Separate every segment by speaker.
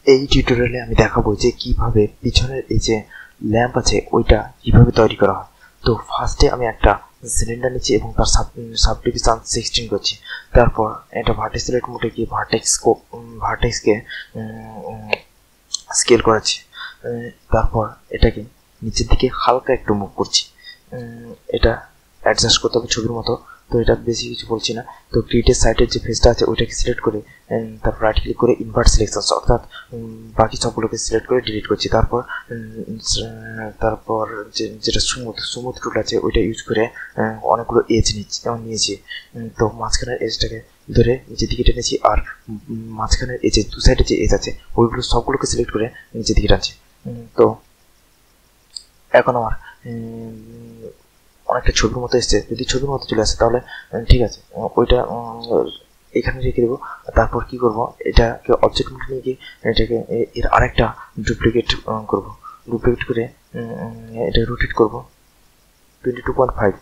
Speaker 1: এই টিউটোরিয়ালে আমি দেখাবো যে কিভাবে পিছনের এই যে ল্যাম্প আছে ওইটা কিভাবে তৈরি করা হয়। তো ফার্স্টে আমি একটা সিলিন্ডার নিচ্ছি এবং তার সাবডিভিশন 16 করছি। তারপর এটা ভার্টেক্স সিলেক্ট মোডে গিয়ে ভার্টেক্সকে স্কেল করাচ্ছি। তারপর এটাকে নিচের দিকে হালকা একটু মুভ করছি। এটা অ্যাডজাস্ট করতে হবে ছবির মতো। তো এটা বেশি কিছু বলছি না। তো গ্রিডের সাইডের যে ফেসটা আছে ওইটাকে সিলেক্ট করে তারপর রাইট ক্লিক করে ইনভার্ট সিলেকশন, অর্থাৎ বাকি সবগুলোকে সিলেক্ট করে ডিলিট করছি। তারপর যেটা স্মুথ টুল আছে ওইটা ইউজ করে অনেকগুলো এজ নিয়েছি। তো মাঝখানের এজটাকে ধরে নিচের দিকে টেনেছি, আর মাঝখানের এজে দু সাইডে যে এজ আছে ওইগুলো সবগুলোকে সিলেক্ট করে নিচের দিকে টানছি। তো এখন আমার অনেকটা ছবির মতো এসছে। যদি ছবির মতো চলে আসে তাহলে ঠিক আছে, ওইটা এখানে রেখে দেবো। তারপর কি করব, এটাকে অবজেক্ট মোডে নিয়ে গিয়ে এটাকে এর আরেকটা ডুপ্লিকেট করব। ডুপ্লিকেট করে এটা রোটেট করব 22.5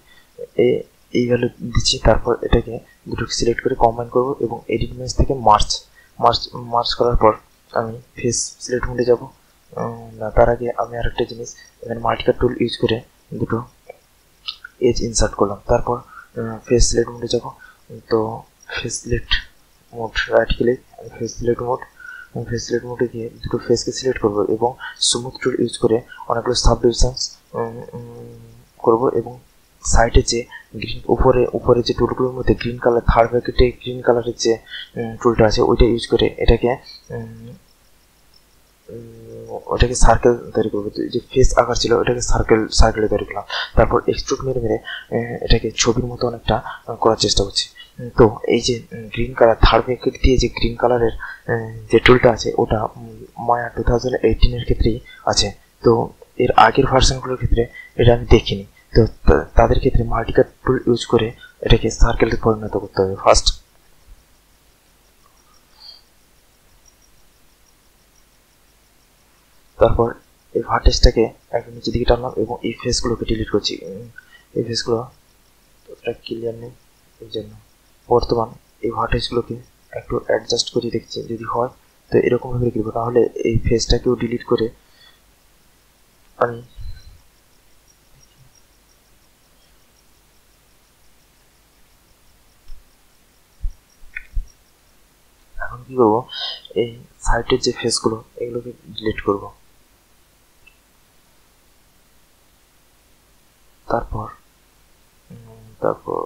Speaker 1: এই ভ্যালু দিচ্ছি। তারপর এটাকে দুটোকে সিলেক্ট করে কম্বাইন করব এবং এডিট ইমেজ থেকে মার্চ করার পর আমি ফেস সিলেক্ট মোডে যাব। না, তার আগে আমি আরেকটা জিনিস এখানে মাল্টিকাট টুল ইউজ করে দুটো এজ ইনসার্ট করলাম। তারপর ফেস সিলেক্ট মোডে যাব। তো face select mode, right click, face select মোডে গিয়ে দুটো ফেসকে সিলেক্ট করব এবং স্মুথ টুল ইউজ করে অনেকগুলো সাব ডিভিশনস করব এবং সাইডে যে গ্রিন উপরে যে টুলগুলোর মধ্যে গ্রিন কালার, থার্ড ব্র্যাকেটে গ্রিন কালারের যে টুলটা আছে ওইটা ইউজ করে ওটাকে সার্কেল তৈরি করবো। যে ফেস আকার ছিল ওটাকে সার্কেলে তৈরি করলাম। তারপর এক্সট্রুড মেরে এটাকে ছবির মতো অনেকটা করার চেষ্টা করছি। তো এই যে গ্রিন কালার থার্ড ব্র্যাকেট দিয়ে যে গ্রিন কালারের যে টুলটা আছে ওটা মায়া 2018 ক্ষেত্রেই আছে। তো এর আগের ভার্সনগুলোর ক্ষেত্রে এটা আমি দেখিনি। তো তাদের ক্ষেত্রে মাল্টিকাট টুল ইউজ করে এটাকে সার্কেলে পরিণত করতে হবে ফার্স্ট। তারপর এই ভার্টেক্সটাকে একদম নিচের দিকে টানলাম এবং এই ফেসগুলোকে ডিলিট করছি। এই ফেসগুলো ততটা ক্লিয়ার নেই, এই জন্য বর্তমান এই ভার্টেক্সগুলোকে একটু অ্যাডজাস্ট করে দেখছি, যদি হয় তো এরকমভাবে রেখে দেবো। তাহলে এই ফেসটাকেও ডিলিট করে আমি এখন কি করবো, এই সাইডের যে ফেসগুলো এগুলোকে ডিলিট করব। তারপর তারপর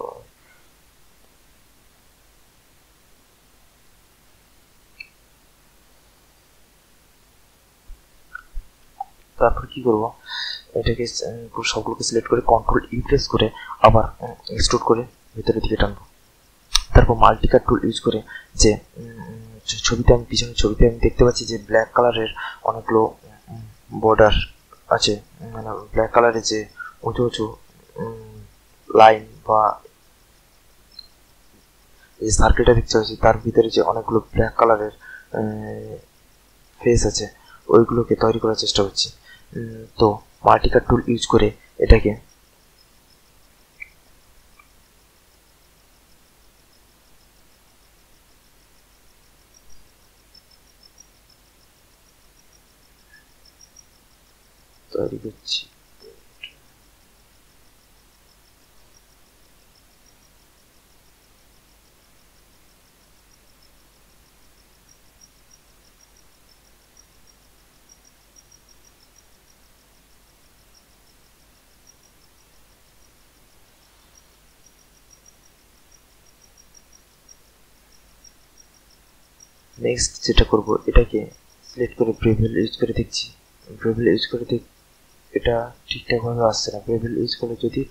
Speaker 1: তারপর কি করব, এটাকে সবগুলোকে সিলেক্ট করে কন্ট্রোল ই প্রেস করে আবার এক্সট্রুড করে ভেতরের দিকে টানবো। তারপর মাল্টিকাট টুল ইউজ করে যে পিছনের ছবিতে আমি দেখতে পাচ্ছি যে ব্ল্যাক কালারের অনেকগুলো বর্ডার আছে, মানে ব্ল্যাক কালারের যে উঁচু উঁচু লাইন বা যে সার্কেলটা দেখতে পাচ্ছি তার ভিতরে যে অনেকগুলো ব্ল্যাক কালারের ফেস আছে ওইগুলোকে তৈরি করার চেষ্টা করছি। তো মাল্টিকাট টুল ইউজ করে এটাকে তৈরি করছি। নেক্সট যেটা করব, এটাকে সিলেক্ট করে ব্রেভেল ইউজ করে দেখছি। ব্রেভেল ইউজ করে এটা ঠিকঠাকভাবে আসছে না। ব্রেভেল ইউজ করলে যদি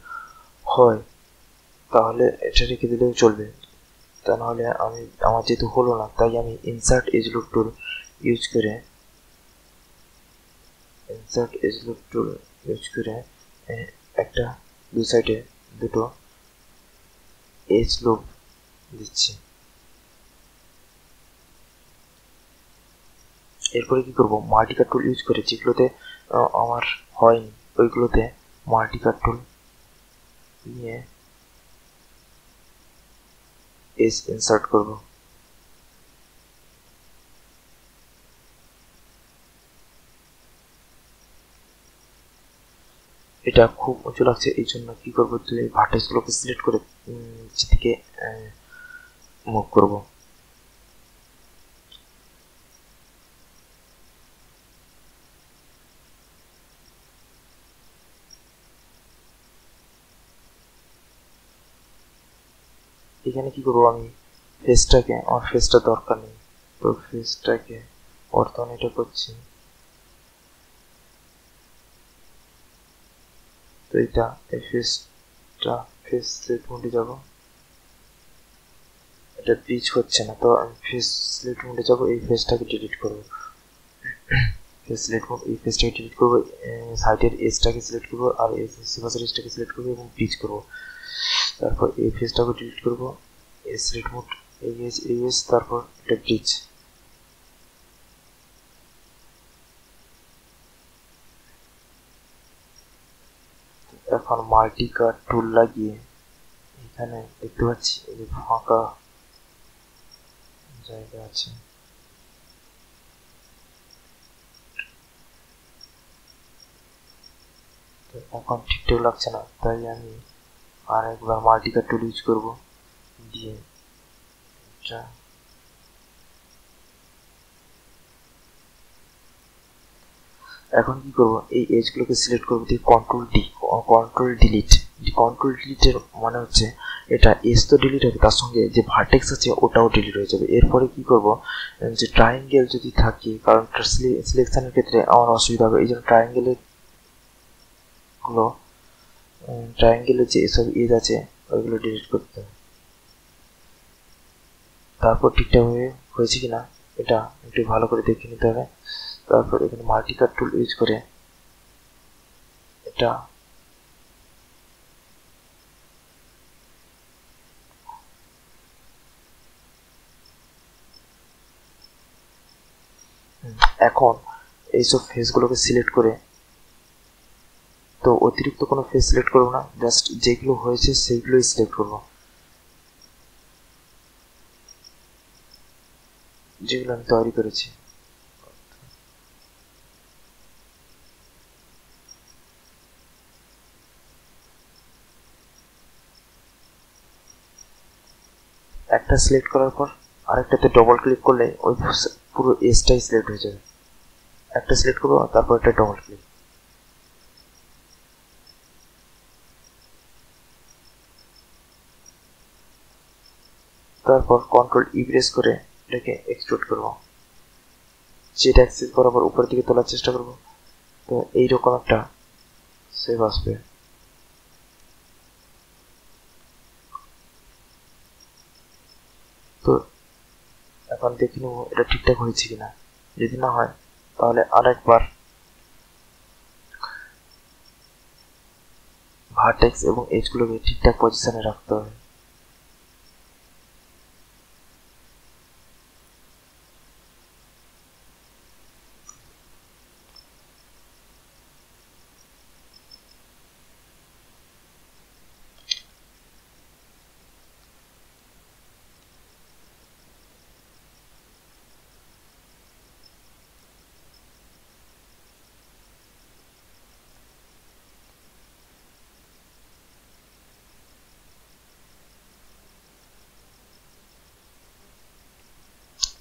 Speaker 1: হয় তাহলে এটা রেখে দিলেও চলবে, তা নাহলে আমার যেহেতু হলো না তাই আমি insert edge loop tool use করে একটা দু সাইডে দুটো এজ লুপ দিচ্ছি। এরপরে কি করব, মাল্টিকাট টুল ইউজ করে যেগুলোতে আমার হয়নি ওইগুলোতে মাল্টিকাট টুল নিয়ে এজ ইনসার্ট করব। এটা খুব উঁচু লাগছে, এই জন্য কি করবো, তুই ভার্টেক্সগুলোকে সিলেক্ট করে যেদিকে মুভ করবো। এখানে কি করবো, আমি ফেসটাকে, আমার ফেসটা দরকার নেই, তো ফেসটাকে বর্তমানে এটা করছি। তো এটা এই ফেসটা ফেস সিলেক্ট মোডে যাব, এটা পিচ হচ্ছে না, তো আমি ফেস সিলেক্ট মোডে যাব, এই ফেসটাকে ডিলিট করবো। ফেস সিলেক্ট মোড, এই ফেসটাকে ডিলিট করবো, সাইডের এজটাকে সিলেক্ট করবো, আর এই সিপাসের এজটাকে সিলেক্ট করবো এবং পিচ করবো। তারপর এই ফেসটাকে ডিলিট করবো, এই সিলেক্ট মোড, এই এজ, তারপর এটা ব্রিজ। এখন মাল্টি কাট টুল লাগিয়ে এখানে দেখতে পাচ্ছি এই যে ফাঁকা জায়গা আছে, তো এখন ঠিকঠাক লাগছে না, তাই আমি আর একবার মাল্টি কাট টুল ইউজ করবো, দিয়ে এটা এখন কি করবো, এই এজগুলোকে সিলেক্ট করবো, দিয়ে কন্ট্রোল ডিলিটের মানে হচ্ছে এটা এজ তো ডিলিট হবে, তার সঙ্গে যে ভার্টেক্স আছে ওটাও ডিলিট হয়ে যাবে। এরপরে কি করব, যে ট্রায়াঙ্গেল যদি থাকে, কারণ সিলেকশনের ক্ষেত্রে আমার অসুবিধা হবে, এই জন্য ট্রায়াঙ্গেলের যে এসব এজ আছে ওইগুলো ডিলিট করতে হবে। তারপর ঠিকঠাক হয়েছে কিনা এটা একটু ভালো করে দেখে নিতে হবে। তারপর এখানে মাল্টি কাট টুল ইউজ করে এটা এখন এইসব ফেসগুলোকে সিলেক্ট করে, তো অতিরিক্ত কোনো ফেস সিলেক্ট করবো না, জাস্ট যেগুলো হয়েছে সেইগুলোই সিলেক্ট করবো, যেগুলো আমি তৈরি করেছি। একটা সিলেক্ট করার পর আরেকটাতে ডবল ক্লিক করলে ওই পুরো এজটাই সিলেক্ট হয়ে যাবে। একটা সিলেক্ট করবো, তারপর একটা ডবল ক্লিক, তারপর কন্ট্রোল ই প্রেস করে এটাকে এক্সট্রুড করবো, যেটা অ্যাক্সেস বরাবর উপরের দিকে তোলার চেষ্টা করবো, তো এইরকম একটা সেভ আসবে। তো এখন দেখে নেবো এটা ঠিকঠাক হয়েছে কিনা, যদি না হয় তাহলে আরেকবার ভার্টেক্স এবং এজগুলোকে ঠিকঠাক পজিশনে রাখতে হবে।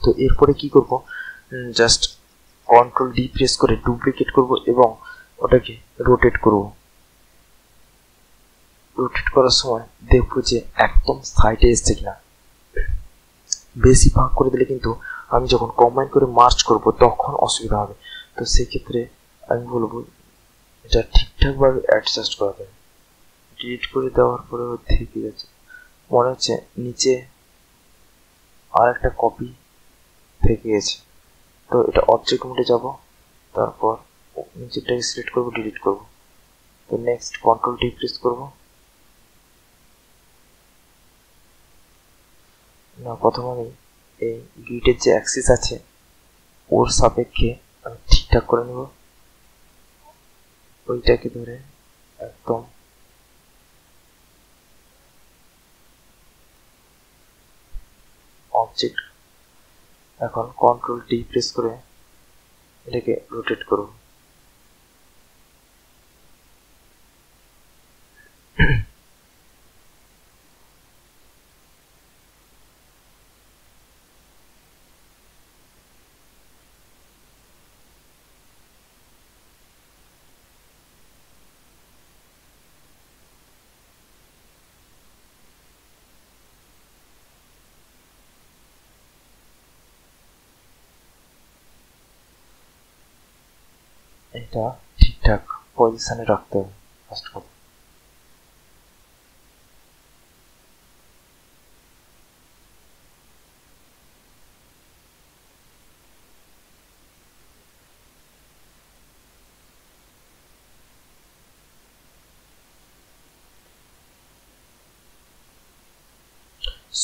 Speaker 1: তো এরপরে কি করব, জাস্ট কন্ট্রোল ডি প্রেস করে ডুপ্লিকেট করব এবং ওটাকে রোটেট করব। রোটেট করার সময় দেখবো যে একদম সাইডে এসছে কিনা, বেশি ভাগ করে দিলে কিন্তু আমি যখন কম্বাইন করে মার্চ করব তখন অসুবিধা হবে। তো সেক্ষেত্রে আমি বলবো এটা ঠিকঠাকভাবে অ্যাডজাস্ট করা যাবে। ডিলিট করে দেওয়ার পরেও থেকে গেছে, মনে হচ্ছে নিচে আর একটা কপি থেকে গেছে। তো এটা অবজেক্ট মোডে যাব, তারপর নিচেরটাকে সিলেক্ট করব, ডিলিট করব, তো নেক্সট কন্ট্রোল ডি প্রেস করব। না, প্রথম আমি এই গ্রিডের যে অ্যাক্সিস আছে ওর সাপেক্ষে আমি ঠিকঠাক করে নেব, ওইটাকে ধরে একদম অবজেক্ট। এখন কন্ট্রোল ডি প্রেস করে এটাকে রোটেট করব। এটা ঠিকঠাক পজিশনে রাখতে হবে ফার্স্ট কথা।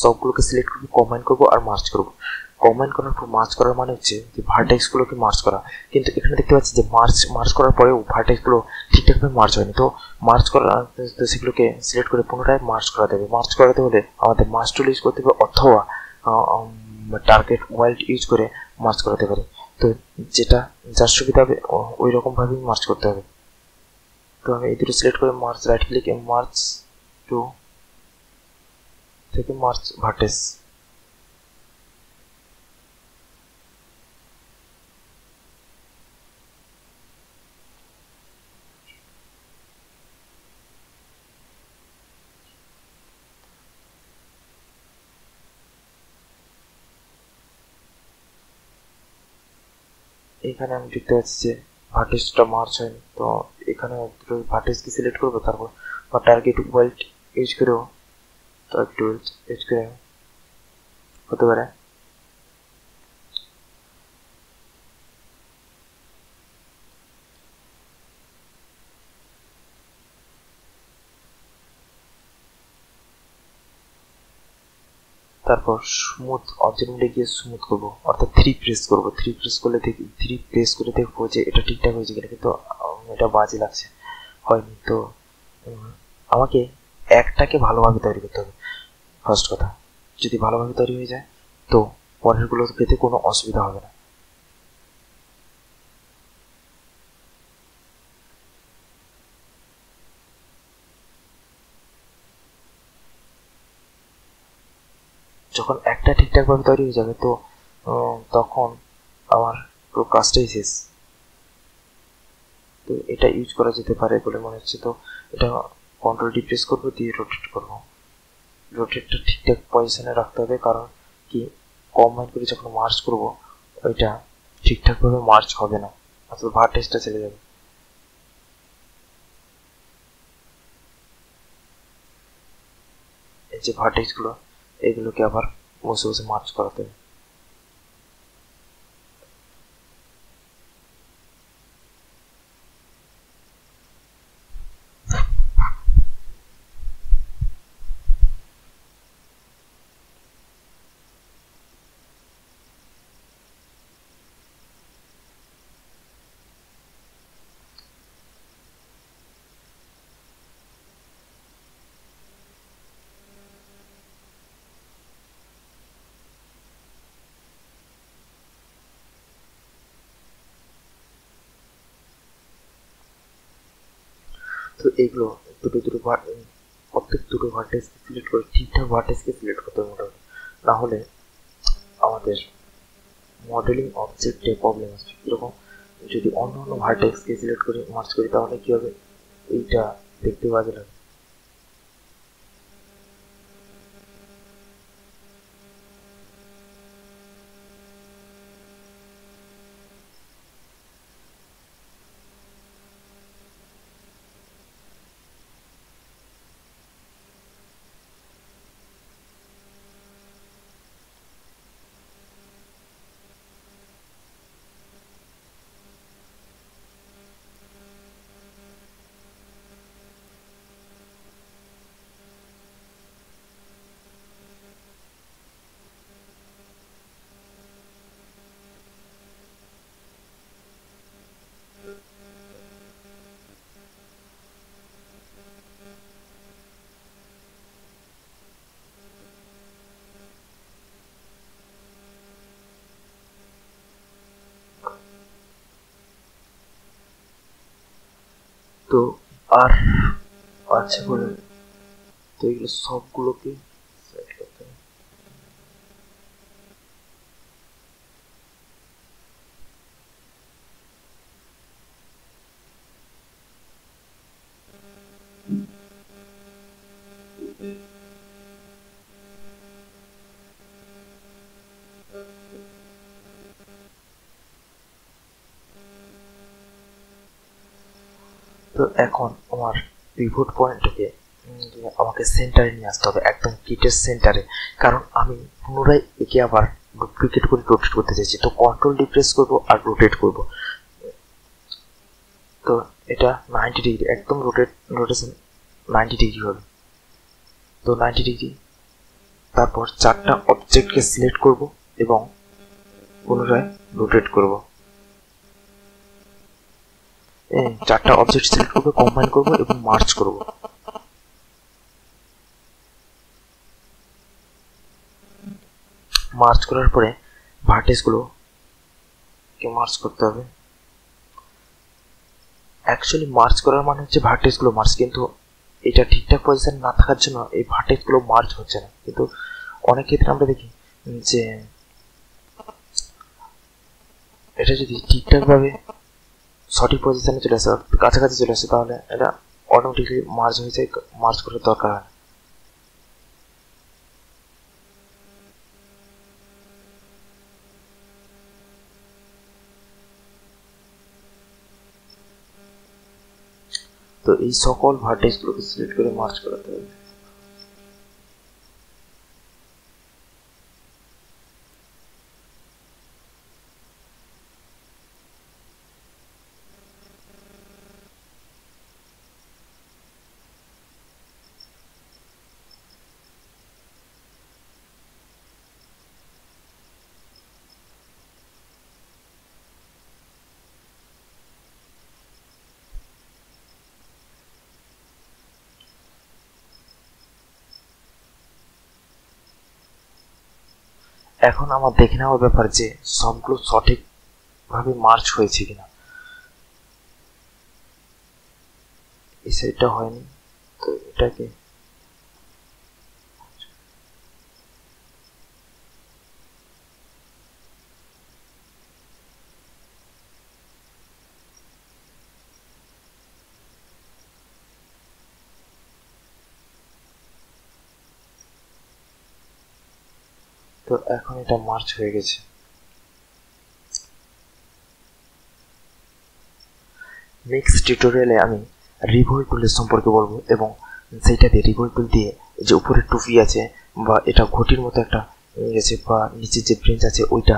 Speaker 1: সবগুলোকে সিলেক্ট করবো, কম্বাইন করবো আর মার্জ করবো। কম্বাইন করার পর মার্জ করার মানে হচ্ছে যে ভার্টেক্স গুলোকে মার্জ করা। কিন্তু এখানে দেখতে পাচ্ছি যে মার্জ করার পরেও ভার্টেক্স গুলো ঠিকঠাকভাবে মার্জ হয়নি। তো মার্জ করা, তো সেগুলোকে সিলেক্ট করে পুনরায় মার্জ করাতে হবে। মার্জ করাতে হলে আমাদের মার্জ টুল ইউজ করতে হবে অথবা টার্গেট ওয়াইল্ড ইউজ করে মার্জ করাতে পারি। তো যেটা যার সুবিধা হবে ওই রকম ভাবেই মার্জ করতে হবে। তো আমি এই দুটো সিলেক্ট করে merge, right click, merge to থেকে মার্জ ভার্টেক্স। এখানে আমি দেখতে পাচ্ছি যে ভার্টেক্সটা মার্চ হয়নি। তো এখানে দুটো ভার্টেক্সকে সিলেক্ট করবো, তারপর বা টার্গেট ওয়াইল্ড ইউজ করেও, টার্গেট ওয়াইল্ড ইউজ করে হতে পারে। তারপর স্মুথ অবজেক্টে গিয়ে স্মুথ করবো, অর্থাৎ থ্রি প্রেস করবো। থ্রি প্রেস করে দেখবো যে এটা ঠিকঠাক হয়েছে কিনা, কিন্তু এটা বাজে লাগছে, হয়নি। তো আমাকে একটাকে ভালোভাবে তৈরি করতে হবে ফার্স্ট কথা। যদি ভালোভাবে তৈরি হয়ে যায় তো পরেরগুলো পেতে কোনো অসুবিধা হবে না। যখন একটা ঠিকঠাকভাবে তৈরি হয়ে যাবে তো তখন আমার পুরো কাজটাই শেষ। তো এটা ইউজ করা যেতে পারে বলে মনে হচ্ছে। তো এটা কন্ট্রোল ডি প্রেস করবো, দিয়ে রোটেট করবো। রোটেটটা ঠিকঠাক পজিশনে রাখতে হবে, কারণ কি কম্বাইন করে যখন মার্চ করবো ওইটা ঠিকঠাকভাবে মার্চ হবে না, অর্থাৎ ভার্টেক্সটা ছেড়ে যাবে। এই যে ভার্টেক্সগুলো, এগুলোকে আবার বসে বসে মার্চ করাতে হবে। তো এইগুলো প্রত্যেক দুটো ভার্টেক্সকে সিলেক্ট করে ঠিকঠাক ভার্টেক্সকে সিলেক্ট করতে হবে মোটামুটি, না হলে আমাদের মডেলিং অবজেক্টে প্রবলেম আসবে। এরকম যদি অন্য অন্য ভার্টেক্সকে সিলেক্ট করে মার্চ করি তাহলে কি হবে, এইটা দেখতে বাজে লাগে। তো আর আছে বলে, তো এগুলো সবগুলোকে সেট করতে হবে। তো এখন আমার পিভট পয়েন্টটাকে আমাকে সেন্টারে নিয়ে আসতে হবে, একদম কিটের সেন্টারে, কারণ আমি পুনরায় একে আবার ডুপ্লিকেট করে রোটেট করতে চাইছি। তো কন্ট্রোল ডিপ্রেস করব আর রোটেট করব। তো এটা 90 ডিগ্রি, একদম রোটেশন 90 ডিগ্রি হবে। তো 90 ডিগ্রি, তারপর 4টা অবজেক্টকে সিলেক্ট করব এবং পুনরায় রোটেট করব। 4টা অবজেক্ট সিলেক্ট করব, কম্বাইন করব এবং মার্জ করব। মার্জ করার পরে ভার্টেক্সগুলোকে মার্জ করতে হবে। অ্যাকচুয়ালি মার্জ করার মানে হচ্ছে ভার্টেক্সগুলো মার্জ, কিন্তু এটা ঠিকঠাক পজিশন না থাকার জন্য এই ভার্টেক্সগুলো মার্জ হচ্ছে না। কিন্তু অনেক ক্ষেত্রে আমরা দেখি যে এটা যদি ঠিকঠাকভাবে সঠিক পজিশনে চলে আসে, কাছাকাছি চলে আসে, তাহলে এটা অটোমেটিকলি মার্জ হয়ে যায়, মার্জ করার দরকার হয়। তো এই সকল ভার্টেক্সগুলোকে সিলেক্ট করে মার্জ করাতে হবে। এখন আমার দেখে নেওয়ার ব্যাপার যে সবগুলো সঠিকভাবে মার্চ হয়েছে কিনা। এই সাইডটা হয়নি, তো এটাকে তো এখন এটা মার্চ হয়ে গেছে। নেক্সট টিউটোরিয়ালে আমি রিভল্ট টুলের সম্পর্কে বলবো এবং সেইটা দিয়ে রিভল্ট টুল দিয়ে যে উপরে টুপি আছে বা এটা ঘটির মতো একটা আছে বা নিচে যে ব্রেঞ্চ আছে ওইটা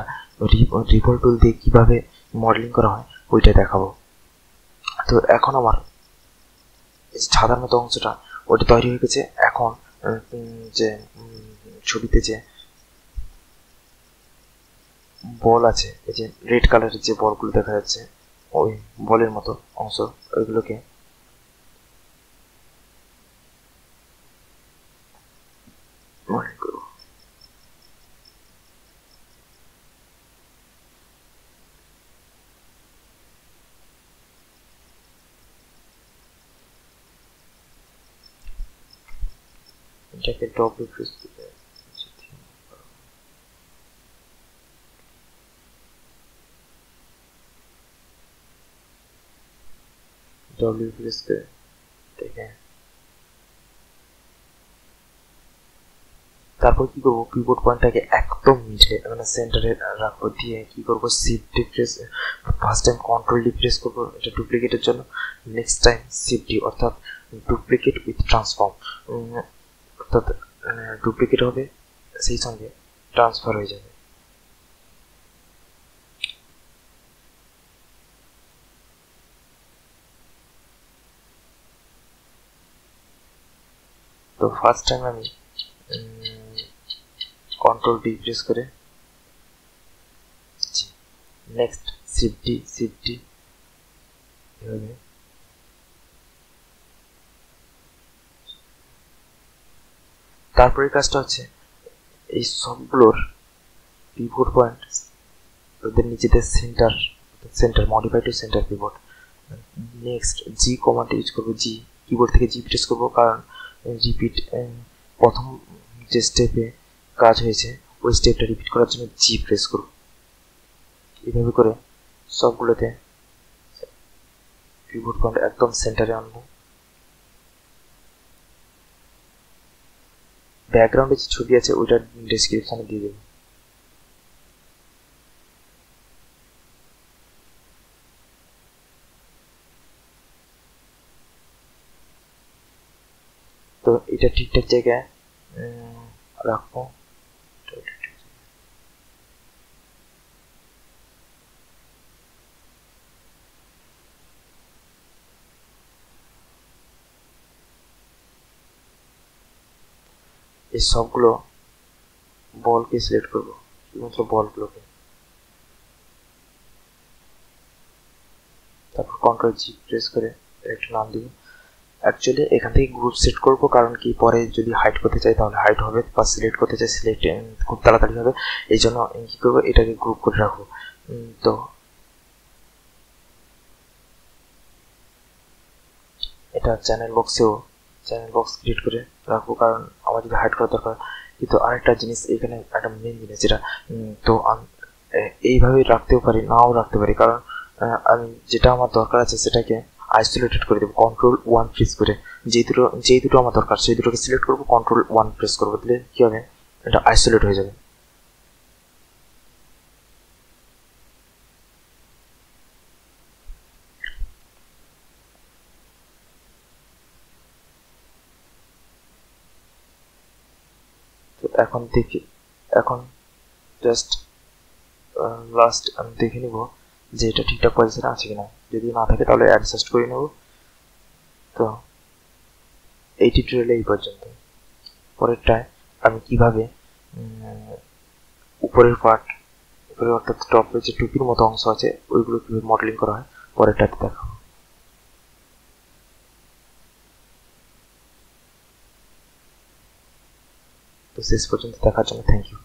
Speaker 1: রিভল্ট টুল দিয়ে কিভাবে মডেলিং করা হয় ওইটা দেখাবো। তো এখন আমার ছাদার মতো অংশটা ওটা তৈরি হয়ে গেছে। এখন যে ছবিতে যে বল আছে, এই যে রেড কালারের যে বলগুলো দেখা যাচ্ছে, ওই বলের মতো অংশ, ওইগুলোকে মনে করব। এটাকে ডব্লিউ প্রেস করে ডব্লিউ প্রেস করে এটাকে, তারপর কি করবো, কিবোর্ড পয়েন্টটাকে একদম নিচে মানে সেন্টারে রাখবো, দিয়ে কি করবো, shift press, first time control D press করবো এটা ডুপ্লিকেটের জন্য, নেক্সট টাইম শিফট ডি অর্থাৎ ডুপ্লিকেট উইথ ট্রান্সফর্ম, অর্থাৎ ডুপ্লিকেট হবে সেই সঙ্গে ট্রান্সফার হয়ে যাবে। তো ফার্স্ট টাইম আমি কন্ট্রোল ডি প্রেস করে, নেক্সট শিফট ডি এভাবে, তারপরে কাজটা হচ্ছে এই সবগুলোর পিভট পয়েন্ট ওদের নিজেদের centre modify to centre pivot. Next G command use করবো, জি কিবোর্ড থেকে জি প্রেস করবো, কারণ রিপিট প্রথম যে স্টেপে কাজ হয়েছে ওই স্টেপটা রিপিট করার জন্য জি প্রেস করব। এইভাবে করে সবগুলোতে পিভট পয়েন্ট একদম সেন্টারে আনবো। ব্যাকগ্রাউন্ডে যে ছবি আছে ওইটা ডেসক্রিপশনে দিয়ে দেবো। তো এটা ঠিকঠাক জায়গায় রাখবো। এই সবগুলো বলকে সিলেক্ট করবো, শুধুমাত্র বলগুলোকে। তারপর কন্ট্রোল জি প্রেস করে একটা নাম দিব। অ্যাকচুয়ালি এখান থেকে গ্রুপ সেট করব, কারণ কি পরে যদি হাইড করতে চাই তাহলে হাইড হবে, বা সিলেক্ট করতে চাই সিলেক্ট খুব তাড়াতাড়ি হবে। এই জন্য কি করবো, এটাকে গ্রুপ করে রাখবো। তো এটা চ্যানেল বক্স ক্রিয়েট করে রাখবো, কারণ আমার যদি হাইড করার দরকার। কিন্তু আরেকটা জিনিস এখানে, একটা মেন জিনিস যেটা, তো এইভাবে রাখতেও পারি, নাও রাখতে পারি, কারণ আমি যেটা আমার দরকার আছে সেটাকে আইসোলেটেড করে দেবো কন্ট্রোল 1 প্রেস করে। যেই দুটো আমার দরকার সেই দুটোকে সিলেক্ট করবো, কন্ট্রোল 1 প্রেস করবো, দিলে কি হবে, এটা আইসোলেট হয়ে যাবে। তো এখন জাস্ট লাস্ট আমি দেখে নিব যে এটা ঠিকঠাক পজিশনে আছে কিনা। যদি না থাকে তাহলে অ্যাডজাস্ট করে নেব। তো এই টিউটোরিয়ালে এই পর্যন্ত। পরেরটায় আমি কিভাবে উপরের অর্থাৎ টপের যে টুপির মতো অংশ আছে ওইগুলো কিভাবে মডেলিং করা হয় পরেরটাতে দেখাবো। তো শেষ পর্যন্ত দেখার জন্য থ্যাংক ইউ।